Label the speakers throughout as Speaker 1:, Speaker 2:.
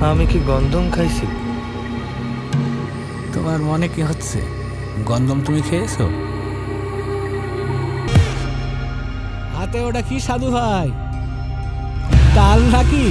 Speaker 1: আমি কি গন্ধম খাইছি?
Speaker 2: তোমার মনে কি হচ্ছে? গন্ধম তুমি খেয়েছো? হাতে ওটা কি সাধু ভাই? তাল নাকি?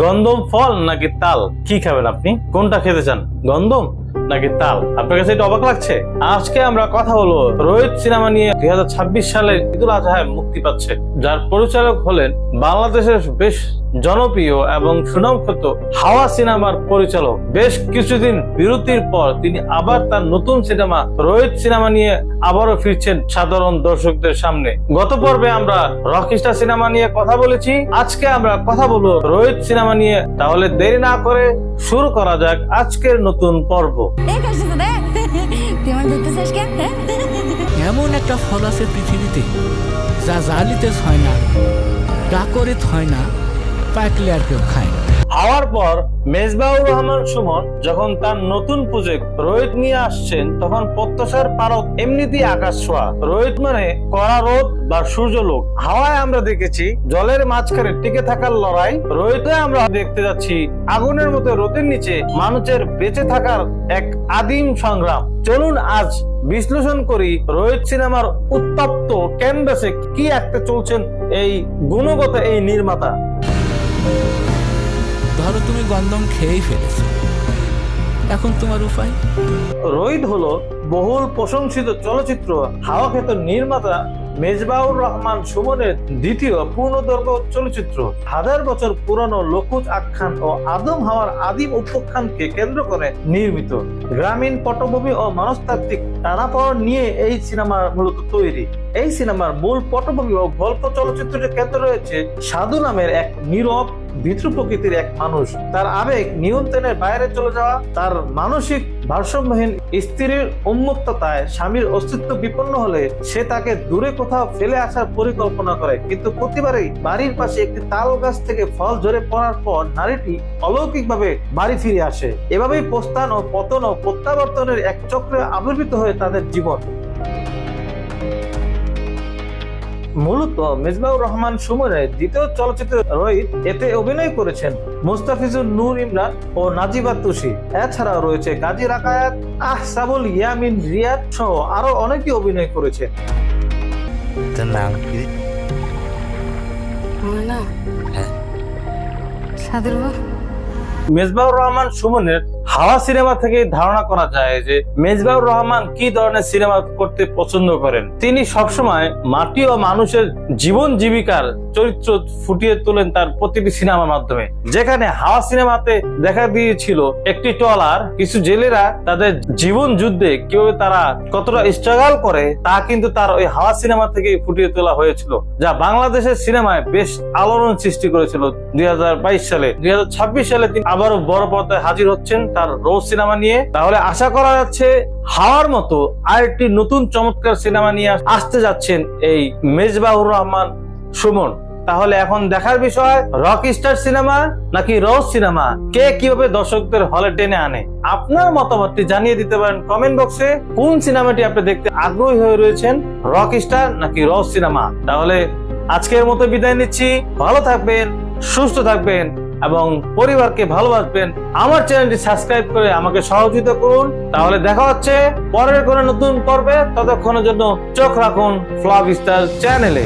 Speaker 3: গন্ধম ফল নাকি তাল, কি খাবেন আপনি? কোনটা খেতে চান, গন্ধম নাকি তাল? আপনার কাছে এটা অবাক লাগছে? আজকে আমরা কথা বলবো রোহিত সিনেমা নিয়ে। 2026 সালে ঈদুল আজহায় মুক্তি পাচ্ছে, যার পরিচালক হলেন বাংলাদেশের বেশ জনপ্রিয় এবং সুনামখ্যাত হাওয়া সিনেমার পরিচালক। বেশ কিছুদিন বিরতির পর তিনি আবার তার নতুন সিনেমা রোহিত সিনেমা নিয়ে আবারও ফিরছেন সাধারণ দর্শকদের সামনে। গত পর্বে আমরা রকস্টার সিনেমা নিয়ে কথা বলেছি, আজকে আমরা কথা বলবো রোহিত সিনেমা নিয়ে। তাহলে দেরি না করে শুরু করা যাক আজকের নতুন পর্ব।
Speaker 2: এমন একটা ফল আছে পৃথিবীতে যা জালিতে হয় না, ডাকরিত হয় না, পাকলে আর কেউ খায় না।
Speaker 3: হওয়ার পর মেজবাউর রহমান সুমন যখন তার নতুন প্রজেক্ট রোহিত নিয়ে আসছেন, তখন প্রত্যাশার পারদ এমনিতেই আকাশ ছোঁয়া। রোহিত মানে কড়া রোদ বা সূর্যলোক। হাওয়ায় আমরা দেখেছি জলের মাঝখানে টিকে থাকার লড়াই, রোহিতে আমরা দেখতে যাচ্ছি আগুনের মতো রোদের নিচে মানুষের বেঁচে থাকার এক আদিম সংগ্রাম। চলুন আজ বিশ্লেষণ করি রোহিত সিনেমার উত্তপ্ত ক্যানভাসে কি আঁকতে চলছেন এই গুণগত এই নির্মাতা।
Speaker 2: ধরো তুমি গন্ধম খেয়েই ফেলেছো, এখন তোমার উপায়?
Speaker 3: রোহিত হলো বহুল প্রশংসিত চলচ্চিত্র হাওয়া খ্যাত নির্মাতা মেজবাউর রহমান সুমনের দ্বিতীয় পূর্ণদৈর্ঘ্য চলচ্চিত্র। হাজার বছর পুরানো লোকজ আখ্যান ও আদম হাওয়ার আদিম উপাখ্যানকে কেন্দ্র করে নির্মিত। গ্রামীণ পটভূমি ও মনস্তাত্ত্বিক টানাপড় নিয়ে এই সিনেমা মূলত তৈরি। এই সিনেমার মূল পটভূমি ও গল্প চলচ্চিত্রের কেন্দ্রে রয়েছে সাধু নামের এক নীরব ভিতর প্রকৃতির এক মানুষ। তার আবেগ নিয়ন্ত্রণের বাইরে চলে যাওয়া, তার মানসিক ভারসাম্যহীন স্ত্রীর উন্মত্ততায় স্বামীর অস্তিত্ব বিপন্ন হলে সে তাকে দূরে কোথাও ফেলে আসার পরিকল্পনা করে, কিন্তু প্রতিবারই বাড়ির পাশে একটি তাল গাছ থেকে ফল ঝরে পড়ার পর নারীটি অলৌকিকভাবে বাড়ি ফিরে আসে। এভাবেই প্রস্থান ও পতন ও প্রত্যাবর্তনের এক চক্রে আবির্ভূত হয়ে তাদের জীবন। মূলত মেজবাউর রহমান সুমনের দ্বিতীয় চলচ্চিত্র রোহিত, এতে অভিনয় করেছেন মুস্তাফিজুর নূর ইমরান ও নাজিবা তুষি। এছাড়াও রয়েছে গাজী রাকায়াত, আহসাবুল ইয়ামিন রিয়াদ সহ আরো অনেকে অভিনয় করেছেন।
Speaker 1: তোর নাম কি?
Speaker 3: মেজবাউর রহমান সুমনের হাওয়া সিনেমা থেকে ধারণা করা যায় যে মেজবাউর রহমান কি ধরনের সিনেমা করতে পছন্দ করেন। তিনি সবসময় মাটি ও মানুষের জীবন জীবিকার চরিত্র ফুটিয়ে তোলেন তার প্রতিটি সিনেমার মাধ্যমে। যেখানে হাওয়া সিনেমাতে দেখা দিয়েছিল একটি ট্রলার, কিছু জেলেরা তাদের জীবন যুদ্ধে কিভাবে তারা কতটা স্ট্রাগল করে, তা কিন্তু তার ওই হাওয়া সিনেমা থেকে ফুটিয়ে তোলা হয়েছিল, যা বাংলাদেশের সিনেমায় বেশ আলোড়ন সৃষ্টি করেছিল। 2022 সালে 2026 সালে তিনি আবারও বড় পর্দায় হাজির হচ্ছেন তার রোজ সিনেমা নিয়ে। তাহলে আশা করা যাচ্ছে হাওয়ার মতো আরেকটি নতুন চমৎকার সিনেমা নিয়ে আসতে যাচ্ছেন এই মেজবাউর রহমান সুমন। তাহলে এখন দেখার বিষয় রকস্টার সিনেমা নাকি রোজ সিনেমা, কে কিভাবে দর্শকদের হলে টেনে আনে। আপনার মতামতটি জানিয়ে দিতে পারেন কমেন্ট বক্সে। কোন সিনেমাটি আপনি দেখতে আগ্রহী হয়ে রয়েছেন, রকস্টার নাকি রোজ সিনেমা? তাহলে আজকের মতো বিদায় নিচ্ছি। ভালো থাকবেন, সুস্থ থাকবেন এবং পরিবারকে ভালোবাসবেন। আমার চ্যানেলটি সাবস্ক্রাইব করে আমাকে সহযোগিতা করুন। তাহলে দেখা হচ্ছে পরের কোনো নতুন পর্বে। ততক্ষণের জন্য চোখ রাখুন ফ্লগ স্টার চ্যানেলে।